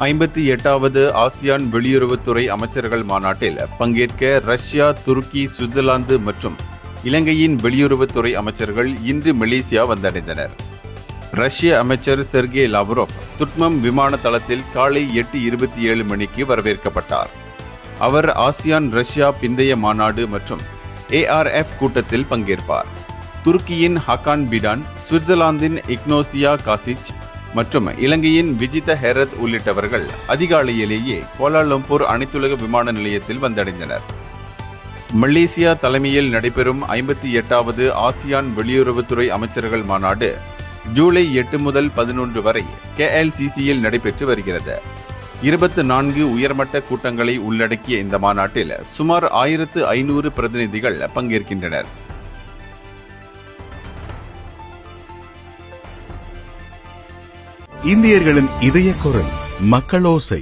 58வது ASEAN வெளியுறவுத்துறை அமைச்சர்கள் மாநாட்டில் பங்கேற்க ரஷ்யா, துருக்கி, சுவிட்சர்லாந்து மற்றும் இலங்கையின் வெளியுறவுத்துறை அமைச்சர்கள் இன்று மலேசியா வந்தடைந்தனர். ரஷ்ய அமைச்சர் செர்கே லாவ்ரோவ் துட்மம் விமான தளத்தில் காலை 8:27 மணிக்கு வரவேற்கப்பட்டார். அவர் ஆசியான் ரஷ்யா பிந்தைய மாநாடு மற்றும் ARF கூட்டத்தில் பங்கேற்பார். துருக்கியின் ஹகான் பிடான், சுவிட்சர்லாந்தின் இக்னோசியா காசிச் மற்றும் இலங்கையின் விஜித ஹெரத் உள்ளிட்டவர்கள் அதிகாலையிலேயே கோலாலம்பூர் அனைத்துலக விமான நிலையத்தில் வந்தடைந்தனர். மலேசியா தலைமையில் நடைபெறும் 58வது ஆசியான் வெளியுறவுத்துறை அமைச்சர்கள் மாநாடு ஜூலை 8 முதல் 11 வரை KLCCயில் நடைபெற்று வருகிறது. 24 உயர்மட்ட கூட்டங்களை உள்ளடக்கிய இந்த மாநாட்டில் சுமார் 1500 பிரதிநிதிகள் பங்கேற்கின்றனர். இந்தியர்களின் இதய குரல் மக்களோசை.